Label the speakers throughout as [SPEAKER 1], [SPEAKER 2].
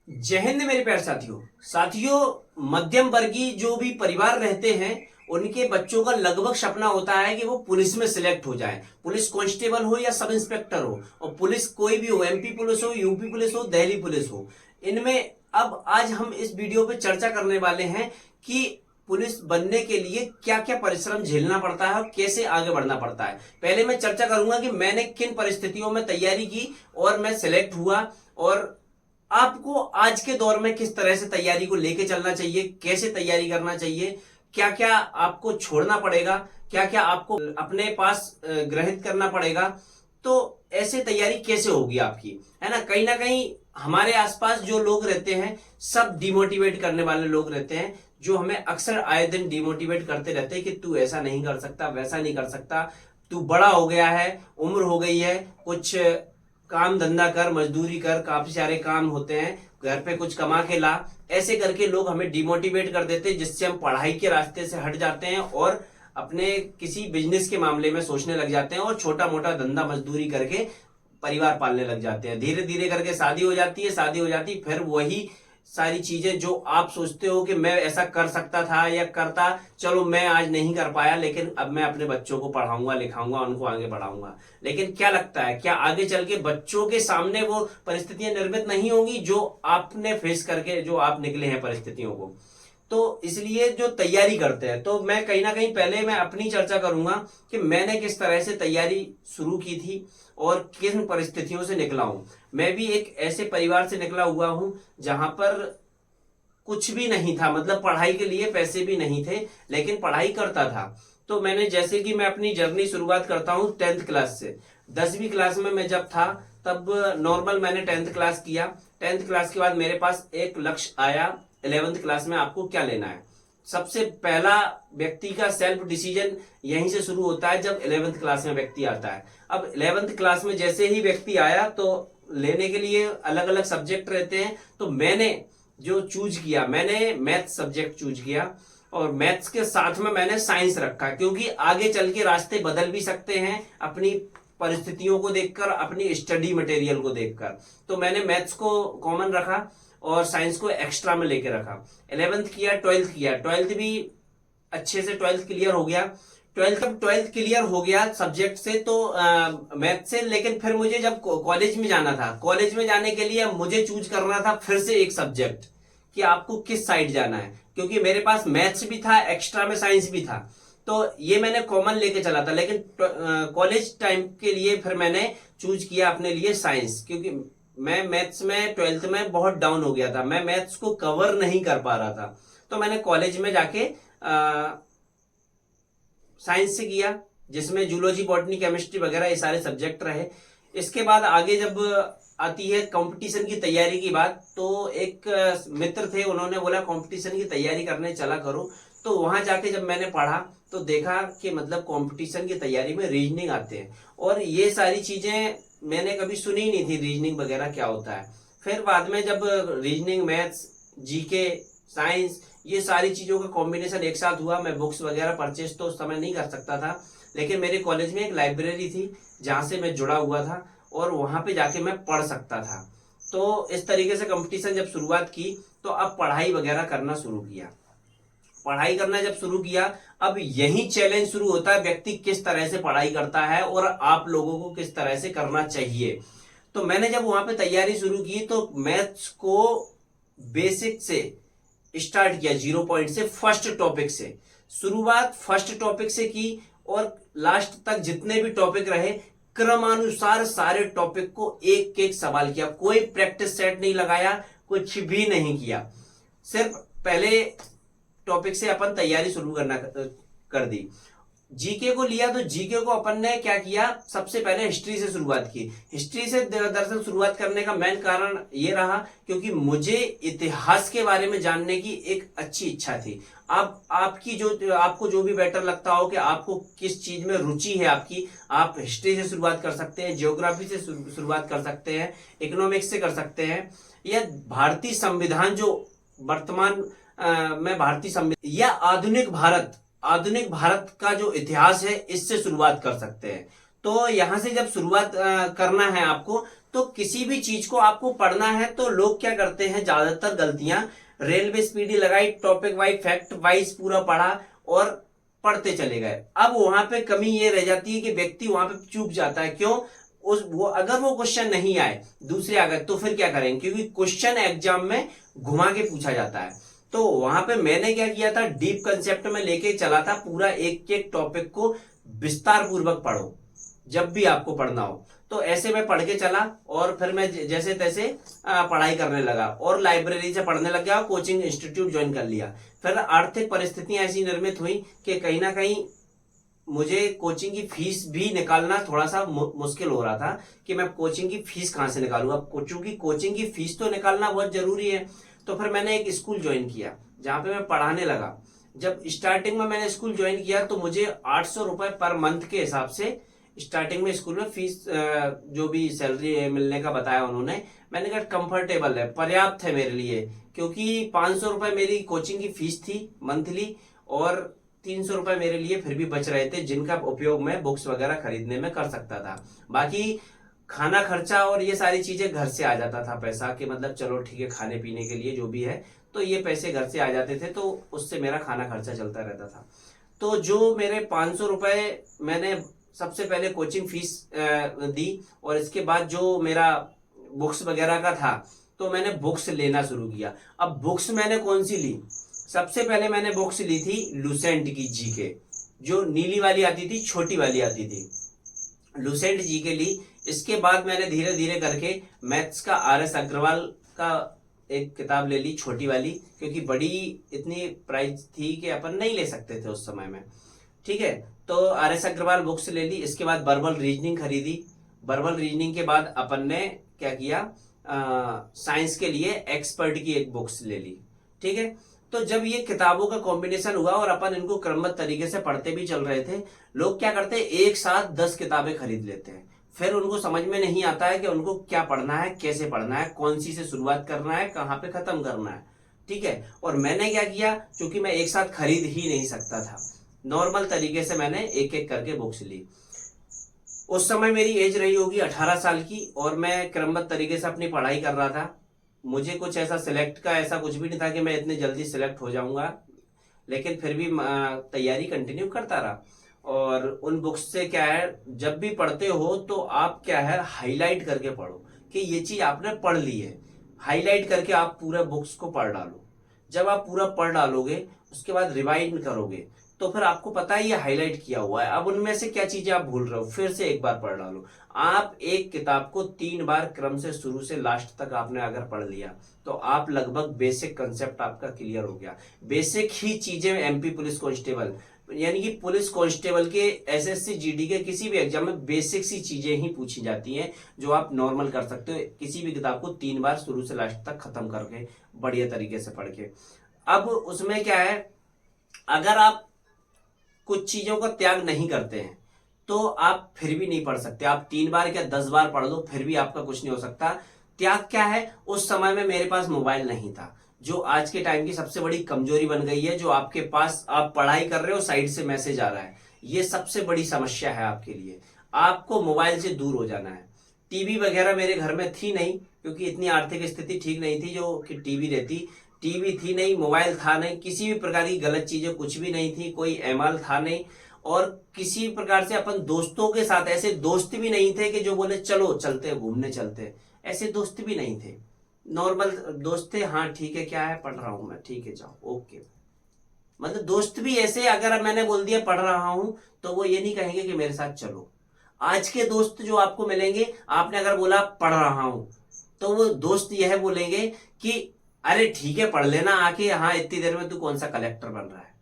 [SPEAKER 1] जय हिंद मेरे प्यारे साथियों मध्यम वर्गीय जो भी परिवार रहते हैं उनके बच्चों का लगभग सपना होता है कि वो पुलिस में सिलेक्ट हो जाए। पुलिस कांस्टेबल हो या सब इंस्पेक्टर हो, और पुलिस कोई भी हो, एमपी पुलिस हो, यूपी पुलिस हो, दिल्ली पुलिस हो। इनमें अब आज हम इस वीडियो पे चर्चा करने वाले हैं कि पुलिस बनने के लिए क्या क्या परिश्रम झेलना पड़ता है और कैसे आगे बढ़ना पड़ता है। पहले मैं चर्चा करूंगा कि मैंने किन परिस्थितियों में तैयारी की और मैं सिलेक्ट हुआ, और आपको आज के दौर में किस तरह से तैयारी को लेके चलना चाहिए, कैसे तैयारी करना चाहिए, क्या क्या आपको छोड़ना पड़ेगा, क्या क्या आपको अपने पास ग्रहित करना पड़ेगा। तो ऐसे तैयारी कैसे होगी आपकी, है ना कहीं हमारे आसपास जो लोग रहते हैं सब डिमोटिवेट करने वाले लोग रहते हैं, जो हमें अक्सर आए दिन डिमोटिवेट करते रहते हैं कि तू ऐसा नहीं कर सकता, वैसा नहीं कर सकता, तू बड़ा हो गया है, उम्र हो गई है, कुछ काम धंधा कर, मजदूरी कर, काफी सारे काम होते हैं, घर पे कुछ कमा के ला। ऐसे करके लोग हमें डिमोटिवेट कर देते हैं, जिससे हम पढ़ाई के रास्ते से हट जाते हैं और अपने किसी बिजनेस के मामले में सोचने लग जाते हैं और छोटा मोटा धंधा मजदूरी करके परिवार पालने लग जाते हैं। धीरे धीरे करके शादी हो जाती है, शादी हो जाती है, फिर वही सारी चीजें जो आप सोचते हो कि मैं ऐसा कर सकता था या करता, चलो मैं आज नहीं कर पाया, लेकिन अब मैं अपने बच्चों को पढ़ाऊंगा, लिखाऊंगा, उनको आगे बढ़ाऊंगा। लेकिन क्या लगता है, क्या आगे चल के बच्चों के सामने वो परिस्थितियां निर्मित नहीं होंगी जो आपने फेस करके, जो आप निकले हैं परिस्थितियों को। तो इसलिए जो तैयारी करते हैं, तो मैं कहीं ना कहीं पहले मैं अपनी चर्चा करूंगा कि मैंने किस तरह से तैयारी शुरू की थी और किन परिस्थितियों से निकला हूं। मैं भी एक ऐसे परिवार से निकला हुआ हूं जहां पर कुछ भी नहीं था, मतलब पढ़ाई के लिए पैसे भी नहीं थे, लेकिन पढ़ाई करता था। तो मैंने, जैसे कि मैं अपनी जर्नी शुरुआत करता हूं 10th क्लास से। 10वीं क्लास में मैं जब था तब नॉर्मल मैंने 10th क्लास किया। 10th क्लास के बाद मेरे पास एक लक्ष्य आया, 11th क्लास में आपको क्या लेना है। सबसे पहला व्यक्ति का सेल्फ डिसीजन यहीं से शुरू होता है जब 11th क्लास में व्यक्ति आता है। अब 11th क्लास में जैसे ही व्यक्ति आया तो लेने के लिए अलग अलग सब्जेक्ट रहते हैं, तो मैंने जो चूज किया, मैंने मैथ्स सब्जेक्ट चूज किया, और मैथ्स के साथ में मैंने साइंस रखा, क्योंकि आगे चल के रास्ते बदल भी सकते हैं अपनी परिस्थितियों को देखकर, अपनी स्टडी मटेरियल को देखकर। तो मैंने मैथ्स को कॉमन रखा और साइंस को एक्स्ट्रा में लेके रखा। 11th किया, 12th किया, 12th भी अच्छे से 12th क्लियर हो गया। 12th क्लियर हो गया सब्जेक्ट से, तो मैथ से। लेकिन फिर मुझे जब कॉलेज में जाना था, कॉलेज में जाने के लिए मुझे चूज करना था फिर से एक सब्जेक्ट कि आपको किस साइड जाना है, क्योंकि मेरे पास मैथ्स भी था, एक्स्ट्रा में साइंस भी था। तो ये मैंने कॉमन लेके चला था, लेकिन कॉलेज टाइम के लिए फिर मैंने चूज किया अपने लिए साइंस, क्योंकि मैं मैथ्स में 12th में बहुत डाउन हो गया था, मैं मैथ्स को कवर नहीं कर पा रहा था। तो मैंने कॉलेज में जाके साइंस से किया, जिसमें जूलॉजी, बॉटनी, केमिस्ट्री वगैरह ये सारे सब्जेक्ट रहे। इसके बाद आगे जब आती है कंपटीशन की तैयारी की बात, तो एक मित्र थे, उन्होंने बोला कंपटीशन की तैयारी करने चला करो। तो वहां जाके जब मैंने पढ़ा तो देखा कि मतलब कंपटीशन की तैयारी में रीजनिंग आते हैं, और ये सारी चीजें मैंने कभी सुनी ही नहीं थी, रीजनिंग वगैरह क्या होता है। फिर बाद में जब रीजनिंग, मैथ्स, जीके, साइंस, ये सारी चीजों का कॉम्बिनेशन एक साथ हुआ। मैं बुक्स वगैरह परचेज तो उस समय नहीं कर सकता था, लेकिन मेरे कॉलेज में एक लाइब्रेरी थी जहां से मैं जुड़ा हुआ था, और वहां पे जाके मैं पढ़ सकता था। तो इस तरीके से कंपटीशन जब शुरुआत की, तो अब पढ़ाई वगैरह करना शुरू किया। पढ़ाई करना जब शुरू किया, अब यही चैलेंज शुरू होता है, व्यक्ति किस तरह से पढ़ाई करता है और आप लोगों को किस तरह से करना चाहिए। तो मैंने जब वहां पे तैयारी शुरू की तो मैथ्स को बेसिक से स्टार्ट किया, 0 पॉइंट से, फर्स्ट टॉपिक से शुरुआत फर्स्ट टॉपिक से की, और लास्ट तक जितने भी टॉपिक रहे क्रमानुसार सारे टॉपिक को एक एक सवाल किया। कोई प्रैक्टिस सेट नहीं लगाया, कुछ भी नहीं किया, सिर्फ पहले टॉपिक से अपन तैयारी शुरू करना कर दी। जीके को लिया, तो जीके को अपन ने क्या किया, सबसे पहले हिस्ट्री से शुरुआत की। हिस्ट्री से दरअसल शुरुआत करने का मेन कारण ये रहा क्योंकि मुझे इतिहास के बारे में जानने की एक अच्छी इच्छा थी। अब आपकी जो, आपको जो भी बेटर लगता हो कि आपको किस चीज में रुचि है आपकी, आप हिस्ट्री से शुरुआत कर सकते हैं, ज्योग्राफी से शुरुआत कर सकते हैं, इकोनॉमिक्स से कर सकते हैं, या भारतीय संविधान जो वर्तमान में भारतीय संविधान, या आधुनिक भारत का जो इतिहास है, इससे शुरुआत कर सकते हैं। तो यहां से जब शुरुआत करना है आपको, तो तो किसी भी चीज को आपको पढ़ना है तो लोग क्या करते हैं, ज्यादातर गलतियां, रेलवे स्पीडी लगाई, टॉपिक वाइज फैक्ट वाइज पूरा पढ़ा और पढ़ते चले गए। अब वहां पे कमी ये रह जाती है कि व्यक्ति वहां पे चूक जाता है। क्यों? अगर वो क्वेश्चन नहीं आए दूसरे आ गए तो फिर क्या करेंगे, क्योंकि क्वेश्चन एग्जाम में घुमा के पूछा जाता है। तो वहां पे मैंने क्या किया था, डीप कंसेप्ट में लेके चला था, पूरा एक एक टॉपिक को विस्तार पूर्वक पढ़ो जब भी आपको पढ़ना हो। तो ऐसे मैं पढ़ के चला और फिर मैं जैसे तैसे पढ़ाई करने लगा और लाइब्रेरी से पढ़ने लग गया, कोचिंग इंस्टीट्यूट ज्वाइन कर लिया। फिर आर्थिक परिस्थितियां ऐसी निर्मित हुई कि कहीं ना कहीं मुझे कोचिंग की फीस भी निकालना थोड़ा सा मुश्किल हो रहा था कि मैं कोचिंग की फीस कहां से निकालूं। अब चूंकि कोचिंग की फीस तो निकालना बहुत जरूरी है, तो फिर मैंने एक स्कूल ज्वाइन किया जहां पे मैं पढ़ाने लगा। जब स्टार्टिंग में मैंने स्कूल ज्वाइन किया तो मुझे 800 रुपए पर मंथ के हिसाब से स्टार्टिंग में स्कूल में फीस, जो भी सैलरी मिलने का बताया उन्होंने, मैंने कहा कंफर्टेबल है, पर्याप्त है मेरे लिए, क्योंकि 500 रुपए मेरी कोचिंग की फीस थी मंथली और 300 रुपए मेरे लिए फिर भी बच रहे थे, जिनका उपयोग मैं बुक्स वगैरह खरीदने में कर सकता था। बाकी खाना खर्चा और ये सारी चीजें घर से आ जाता था पैसा, कि मतलब चलो ठीक है खाने पीने के लिए जो भी है, तो ये पैसे घर से आ जाते थे, तो उससे मेरा खाना खर्चा चलता रहता था। तो जो मेरे 500 रुपए मैंने सबसे पहले कोचिंग फीस दी और इसके बाद जो मेरा बुक्स वगैरह का था तो मैंने बुक्स लेना शुरू किया। अब बुक्स मैंने कौन सी ली, सबसे पहले मैंने बुक्स ली थी लुसेंट की जीके, जो नीली वाली आती थी, छोटी वाली आती थी, लुसेंट जीके ली। इसके बाद मैंने धीरे धीरे करके मैथ्स का RS अग्रवाल का एक किताब ले ली, छोटी वाली, क्योंकि बड़ी इतनी प्राइस थी कि अपन नहीं ले सकते थे उस समय में। ठीक है, तो RS अग्रवाल बुक्स ले ली। इसके बाद बर्बल रीजनिंग खरीदी। बर्बल रीजनिंग के बाद अपन ने क्या किया, साइंस के लिए एक्सपर्ट की एक बुक्स ले ली। ठीक है, तो जब ये किताबों का कॉम्बिनेशन हुआ और अपन इनको क्रमबद्ध तरीके से पढ़ते भी चल रहे थे, लोग क्या करते हैं एक साथ 10 किताबें खरीद लेते हैं, फिर उनको समझ में नहीं आता है कि उनको क्या पढ़ना है, कैसे पढ़ना है, कौन सी से शुरुआत करना है, कहाँ पे खत्म करना है। ठीक है, और मैंने क्या किया, क्योंकि मैं एक साथ खरीद ही नहीं सकता था, नॉर्मल तरीके से मैंने एक एक करके बुक्स ली। उस समय मेरी एज रही होगी 18 साल की और मैं क्रमबद्ध तरीके से अपनी पढ़ाई कर रहा था। मुझे कुछ ऐसा सिलेक्ट का ऐसा कुछ भी नहीं था कि मैं इतने जल्दी सिलेक्ट हो जाऊंगा, लेकिन फिर भी तैयारी कंटिन्यू करता रहा। और उन बुक्स से क्या है, जब भी पढ़ते हो तो आप क्या है, हाईलाइट करके पढ़ो कि ये चीज आपने पढ़ ली है। हाईलाइट करके आप पूरा बुक्स को पढ़ डालो। जब आप पूरा पढ़ डालोगे उसके बाद रिवाइंड करोगे तो फिर आपको पता है ये हाईलाइट किया हुआ है, अब उनमें से क्या चीजें आप भूल रहे हो, फिर से एक बार पढ़ डालो। आप एक किताब को 3 बार क्रम से शुरू से लास्ट तक आपने अगर पढ़ लिया तो आप लगभग बेसिक कंसेप्ट आपका क्लियर हो गया। बेसिक ही चीजें MP पुलिस कांस्टेबल, यानी कि पुलिस कांस्टेबल के SSC GD के किसी भी एग्जाम में बेसिक सी चीजें ही पूछी जाती हैं, जो आप नॉर्मल कर सकते हो किसी भी किताब को 3 बार शुरू से लास्ट तक खत्म करके बढ़िया तरीके से पढ़ के। अब उसमें क्या है, अगर आप कुछ चीजों का त्याग नहीं करते हैं तो आप फिर भी नहीं पढ़ सकते। आप 3 बार क्या 10 बार पढ़ लो फिर भी आपका कुछ नहीं हो सकता। त्याग क्या है, उस समय में मेरे पास मोबाइल नहीं था, जो आज के टाइम की सबसे बड़ी कमजोरी बन गई है। जो आपके पास आप पढ़ाई कर रहे हो, साइड से मैसेज आ रहा है, ये सबसे बड़ी समस्या है आपके लिए। आपको मोबाइल से दूर हो जाना है। टीवी वगैरह मेरे घर में थी नहीं, क्योंकि इतनी आर्थिक स्थिति ठीक नहीं थी जो कि टीवी रहती। टीवी थी नहीं, मोबाइल था नहीं, किसी भी प्रकार की गलत चीजें कुछ भी नहीं थी, कोई एमएल था नहीं, और किसी प्रकार से अपन दोस्तों के साथ ऐसे दोस्त भी नहीं थे कि जो बोले चलो चलते घूमने चलते, ऐसे दोस्त भी नहीं थे। नॉर्मल दोस्त थे, हाँ ठीक है क्या है पढ़ रहा हूं मैं, ठीक है जाओ ओके। मतलब दोस्त भी ऐसे, अगर मैंने बोल दिया पढ़ रहा हूं तो वो ये नहीं कहेंगे कि मेरे साथ चलो। आज के दोस्त जो आपको मिलेंगे, आपने अगर बोला पढ़ रहा हूं तो वो दोस्त यह बोलेंगे कि अरे ठीक है पढ़ लेना आके, हाँ इतनी देर में तू कौन सा कलेक्टर बन रहा है।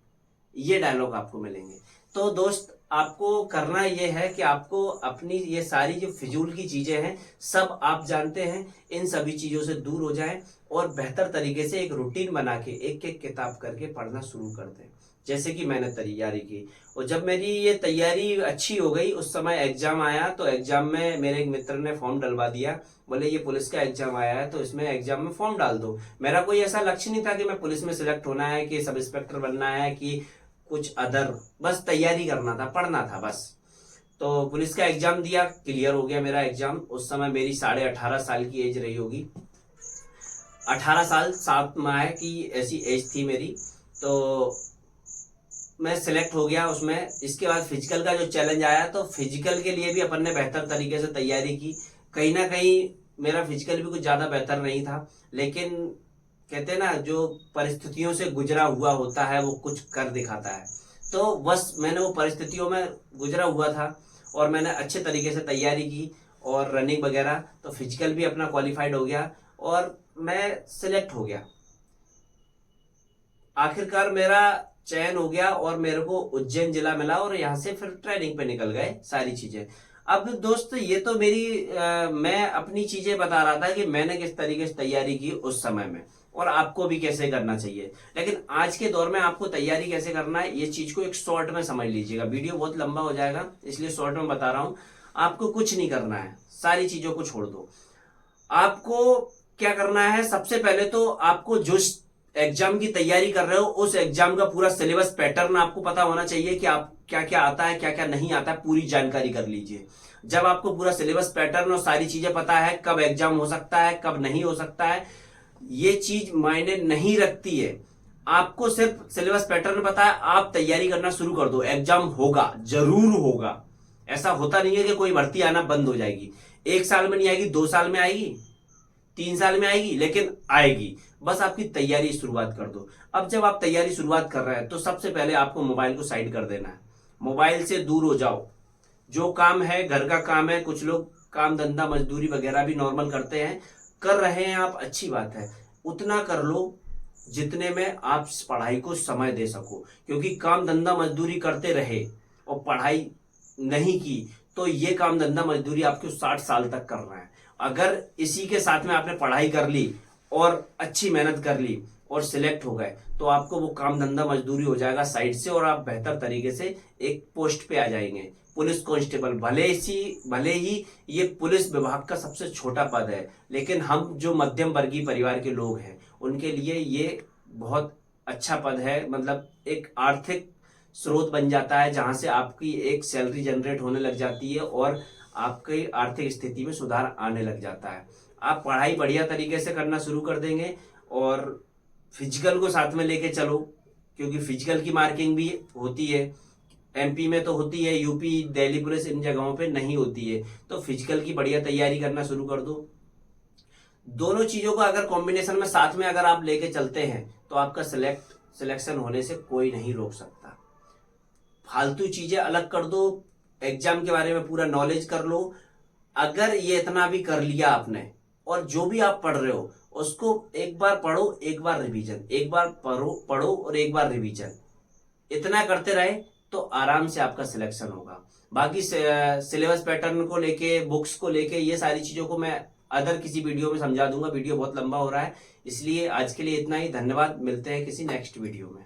[SPEAKER 1] ये डायलॉग आपको मिलेंगे। तो दोस्त आपको करना यह है कि आपको अपनी ये सारी जो फिजूल की चीजें हैं सब आप जानते हैं, इन सभी चीजों से दूर हो जाएं और बेहतर तरीके से एक रूटीन बना के एक एक किताब करके पढ़ना शुरू कर दें, जैसे कि मैंने तैयारी की। और जब मेरी ये तैयारी अच्छी हो गई, उस समय एग्जाम आया, तो एग्जाम में मेरे एक मित्र ने फॉर्म डलवा दिया, बोले ये पुलिस का एग्जाम आया है तो इसमें एग्जाम में फॉर्म डाल दो। मेरा कोई ऐसा लक्ष्य नहीं था कि मैं पुलिस में सिलेक्ट होना है, कि सब इंस्पेक्टर बनना है, कि कुछ अदर, बस तैयारी करना था, पढ़ना था बस। तो पुलिस का एग्जाम दिया, क्लियर हो गया मेरा एग्जाम। उस समय मेरी 18.5 साल की एज रही होगी, 18 साल 7 माह की ऐसी एज थी मेरी। तो मैं सिलेक्ट हो गया उसमें। इसके बाद फिजिकल का जो चैलेंज आया, तो फिजिकल के लिए भी अपन ने बेहतर तरीके से तैयारी की। कहीं ना कहीं मेरा फिजिकल भी कुछ ज्यादा बेहतर नहीं था, लेकिन कहते हैं ना, जो परिस्थितियों से गुजरा हुआ होता है वो कुछ कर दिखाता है। तो बस मैंने वो परिस्थितियों में गुजरा हुआ था और मैंने अच्छे तरीके से तैयारी की और रनिंग वगैरह, तो फिजिकल भी अपना क्वालिफाइड हो गया और मैं सिलेक्ट हो गया। आखिरकार मेरा चयन हो गया और मेरे को उज्जैन जिला मिला और यहाँ से फिर ट्रेनिंग पे निकल गए सारी चीजें। अब दोस्त ये तो मैं अपनी चीजें बता रहा था कि मैंने किस तरीके से तैयारी की उस समय में, और आपको भी कैसे करना चाहिए। लेकिन आज के दौर में आपको तैयारी कैसे करना है, ये चीज को एक शॉर्ट में समझ लीजिएगा। वीडियो बहुत लंबा हो जाएगा, इसलिए शॉर्ट में बता रहा हूं। आपको कुछ नहीं करना है, सारी चीजों को छोड़ दो। आपको क्या करना है, सबसे पहले तो आपको जो एग्जाम की तैयारी कर रहे हो उस एग्जाम का पूरा सिलेबस पैटर्न आपको पता होना चाहिए कि आप क्या क्या आता है, क्या क्या नहीं आता है, पूरी जानकारी कर लीजिए। जब आपको पूरा सिलेबस पैटर्न और सारी चीजें पता है, कब एग्जाम हो सकता है कब नहीं हो सकता है, ये चीज मायने नहीं रखती है। आपको सिर्फ सिलेबस पैटर्न पता है, आप तैयारी करना शुरू कर दो। एग्जाम होगा, जरूर होगा। ऐसा होता नहीं है कि कोई भर्ती आना बंद हो जाएगी। 1 साल में नहीं आएगी, 2 साल में आएगी, 3 साल में आएगी, लेकिन आएगी। बस आपकी तैयारी शुरुआत कर दो। अब जब आप तैयारी शुरुआत कर रहे हैं तो सबसे पहले आपको मोबाइल को साइड कर देना है। मोबाइल से दूर हो जाओ। जो काम है, घर का काम है, कुछ लोग काम धंधा मजदूरी वगैरह भी नॉर्मल करते हैं, कर रहे हैं आप, अच्छी बात है। उतना कर लो जितने में आप पढ़ाई को समय दे सको, क्योंकि काम धंधा मजदूरी करते रहे और पढ़ाई नहीं की तो ये काम धंधा मजदूरी आपको 60 साल तक करना है। अगर इसी के साथ में आपने पढ़ाई कर ली और अच्छी मेहनत कर ली और सिलेक्ट हो गए, तो आपको वो काम धंधा मजदूरी हो जाएगा साइड से और आप बेहतर तरीके से एक पोस्ट पे आ जाएंगे। पुलिस कांस्टेबल, भले ही ये पुलिस विभाग का सबसे छोटा पद है, लेकिन हम जो मध्यम वर्गीय परिवार के लोग हैं उनके लिए ये बहुत अच्छा पद है। मतलब एक आर्थिक स्रोत बन जाता है जहां से आपकी एक सैलरी जनरेट होने लग जाती है और आपकी आर्थिक स्थिति में सुधार आने लग जाता है। आप पढ़ाई बढ़िया तरीके से करना शुरू कर देंगे और फिजिकल को साथ में लेके चलो, क्योंकि फिजिकल की मार्किंग भी होती है। एमपी में तो होती है, यूपी, दिल्ली पुलिस इन जगहों पे नहीं होती है। तो फिजिकल की बढ़िया तैयारी करना शुरू कर दो। दोनों चीजों को अगर कॉम्बिनेशन में साथ में अगर आप लेके चलते हैं तो आपका सिलेक्शन होने से कोई नहीं रोक सकता। फालतू चीजें अलग कर दो, एग्जाम के बारे में पूरा नॉलेज कर लो। अगर ये इतना भी कर लिया आपने और जो भी आप पढ़ रहे हो उसको एक बार पढ़ो, एक बार रिवीजन, एक बार पढ़ो और एक बार रिवीजन, इतना करते रहे तो आराम से आपका सिलेक्शन होगा। बाकी सिलेबस पैटर्न को लेके, बुक्स को लेके, ये सारी चीजों को मैं अदर किसी वीडियो में समझा दूंगा। वीडियो बहुत लंबा हो रहा है, इसलिए आज के लिए इतना ही। धन्यवाद, मिलते हैं किसी नेक्स्ट वीडियो में।